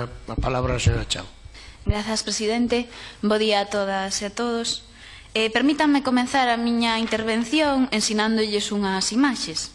A palabra a señora Chao. Grazas, presidente. Bo día a todas e a todos. Permítanme comenzar a miña intervención ensinándolles unhas imaxes.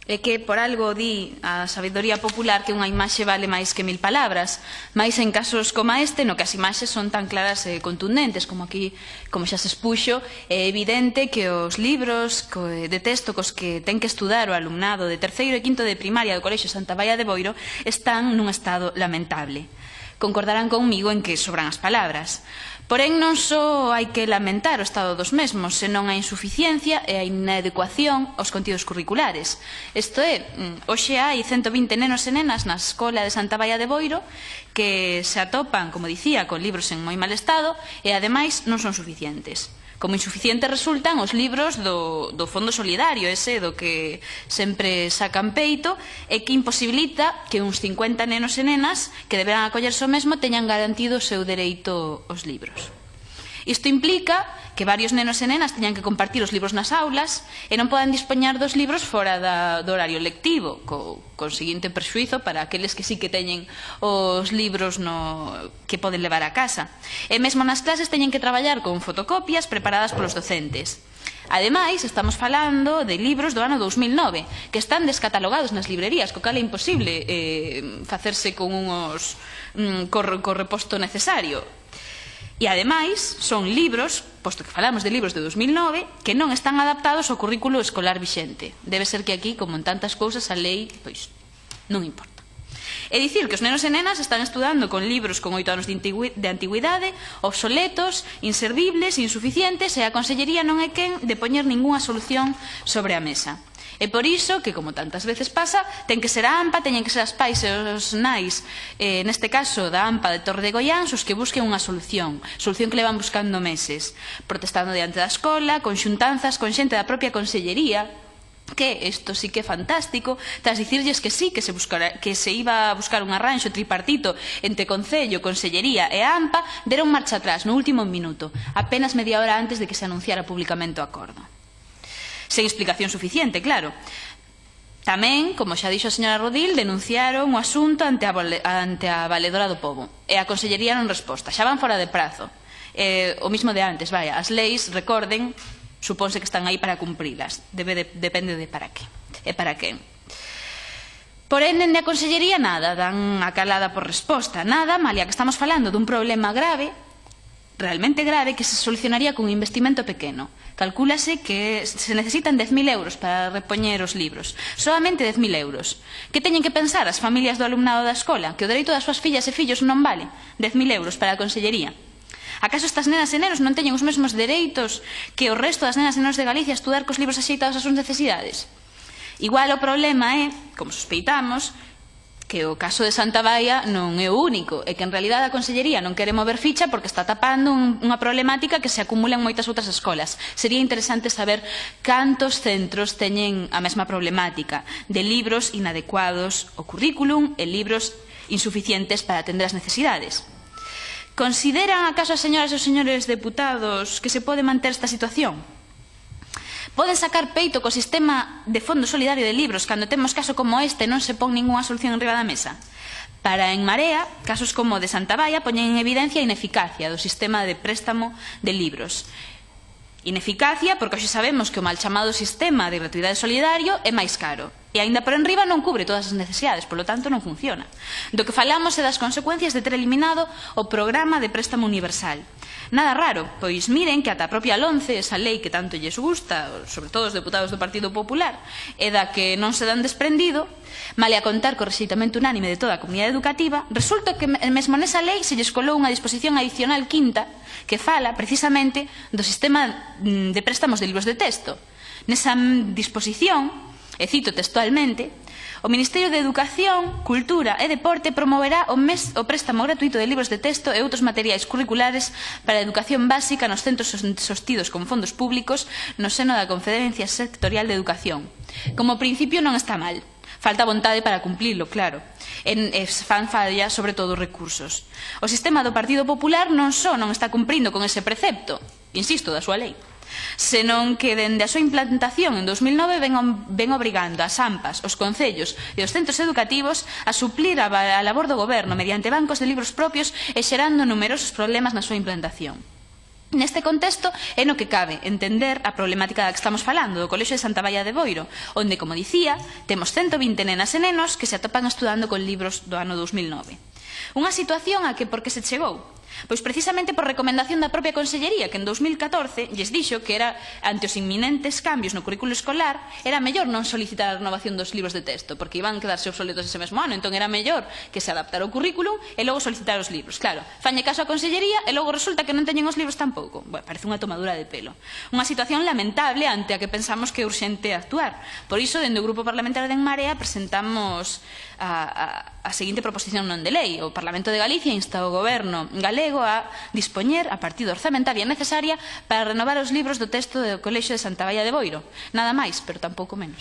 É que por algo di a sabedoría popular que unha imaxe vale máis que 1000 palabras, máis en casos como este, no que as imaxes son tan claras e contundentes como aquí, como xa se expuxo, é evidente que os libros de texto cos que ten que estudar o alumnado de terceiro e quinto de primaria do Colexio Santa Baia de Boiro están nun estado lamentable. Concordarán conmigo en que sobran as palabras. Porén, non só hai que lamentar o estado dos mesmos, senón a insuficiencia e a inadecuación aos contidos curriculares. Isto é, hoxe hai 120 nenos e nenas na escola de Santa Baia de Boiro que se atopan, como dicía, con libros en moi mal estado e, ademais, non son suficientes. Como insuficientes resultan os libros do Fondo Solidario, ese do que sempre sacan peito, e que imposibilita que uns 50 nenos e nenas que deberán acollerse ao mesmo teñan garantido o seu dereito aos libros. Isto implica que varios nenos e nenas teñan que compartir os libros nas aulas e non podan dispoñar dos libros fora do horario lectivo, con seguinte perxuízo para aqueles que sí que teñen os libros que poden levar a casa. E mesmo nas clases teñen que traballar con fotocopias preparadas polos docentes. Ademais, estamos falando de libros do ano 2009 que están descatalogados nas librerías, co cal é imposible facerse con co reposto necesario. E, ademais, son libros, posto que falamos de libros de 2009, que non están adaptados ao currículo escolar vixente. Debe ser que aquí, como en tantas cousas, a lei, pois, non importa. É dicir que os nenos e nenas están estudando con libros con 8 anos de antigüidade, obsoletos, inservibles, insuficientes, e a Consellería non é quen de poñer ningunha solución sobre a mesa. É por iso que, como tantas veces pasa, ten que ser a AMPA, teñen que ser as pais e os nais, neste caso da AMPA de Torre de Goiáns, os que busquen unha solución que levan buscando meses, protestando diante da escola, con xuntanzas con xente da propia Consellería, que isto sí que é fantástico, tras dicirlles que sí, que se iba a buscar un arranxo tripartito entre Concello, Consellería e a AMPA, deron marcha atrás no último minuto, apenas media hora antes de que se anunciara públicamente o acordo. Sen explicación suficiente, claro. Tamén, como xa dixo a señora Rodil, denunciaron o asunto ante a Valedora do Pobo. E a Consellería non resposta. Xa van fora de prazo. O mismo de antes, vaya. As leis, recorden, supónse que están aí para cumprilas. Depende de para que. E para quen. Porén, dende a Consellería nada, dan a calada por resposta. Nada, malia que estamos falando dun problema grave, realmente grave, que se solucionaría con un investimento pequeno. Calcúlase que se necesitan 10.000 euros para repoñer os libros. Solamente 10.000 euros. Que teñen que pensar as familias do alumnado da escola? Que o dereito das súas fillas e fillos non vale 10.000 euros para a Consellería? Acaso estas nenas e nenos non teñen os mesmos dereitos que o resto das nenas e nenos de Galicia a estudar cos libros axeitados ás súas necesidades? Igual o problema é, como sospeitamos, que o caso de Santa Baia non é o único, e que en realidad a Consellería non quere mover ficha porque está tapando unha problemática que se acumula en moitas outras escolas. Sería interesante saber cantos centros teñen a mesma problemática de libros inadecuados ao currículum e libros insuficientes para atender as necesidades. Consideran acaso as señoras e os señores deputados que se pode manter esta situación? Poden sacar peito co sistema de Fondo Solidario de libros cando temos caso como este non se pon ningunha solución enriba da mesa? Para En Marea, casos como o de Santa Baia poñen en evidencia a ineficacia do sistema de préstamo de libros. Ineficacia porque hoxe sabemos que o mal chamado sistema de gratuidade solidario é máis caro e aínda por enriba non cubre todas as necesidades, polo tanto non funciona. Do que falamos é das consecuencias de ter eliminado o programa de préstamo universal. Nada raro, pois miren que ata a propia LONCE, esa lei que tanto lles gusta, sobre todo os deputados do Partido Popular, e da que non se dan desprendido, male a contar co rexeitamento unánime de toda a comunidade educativa, resulta que mesmo nesa lei se lles colou unha disposición adicional quinta que fala precisamente do sistema de préstamos de libros de texto. Nesa disposición, e cito textualmente, o Ministerio de Educación, Cultura e Deporte promoverá o préstamo gratuito de libros de texto e outros materiais curriculares para a educación básica nos centros sostidos con fondos públicos no seno da Conferencia Sectorial de Educación. Como principio non está mal. Falta vontade para cumplilo, claro. Fan falla, sobre todo, recursos. O sistema do Partido Popular non só non está cumprindo con ese precepto, insisto, da súa lei, senón que dende a súa implantación en 2009 ven obrigando as AMPAs, os concellos e os centros educativos a suplir a labor do goberno mediante bancos de libros propios e xerando numerosos problemas na súa implantación. Neste contexto é no que cabe entender a problemática da que estamos falando do Colexio de Santa Baia de Boiro, onde, como dicía, temos 120 nenas e nenos que se atopan estudando con libros do ano 2009. Unha situación a que por que se chegou? Pois precisamente por recomendación da propia Consellería, que en 2014 lles dixo que era, ante os inminentes cambios no currículo escolar, era mellor non solicitar a renovación dos libros de texto, porque iban quedarse obsoletos ese mesmo ano, entón era mellor que se adaptara o currículum e logo solicitar os libros. Claro, fañe caso a Consellería e logo resulta que non teñen os libros tampouco. Bueno, parece unha tomadura de pelo. Unha situación lamentable ante a que pensamos que é urxente actuar. Por iso, dende o Grupo Parlamentario de En Marea, presentamos a seguinte proposición non de lei. O Parlamento de Galicia insta ao Goberno galego a dispoñer a partida orzamentaria necesaria para renovar os libros do texto do Colexio de Santa Baia de Boiro. Nada máis, pero tampouco menos.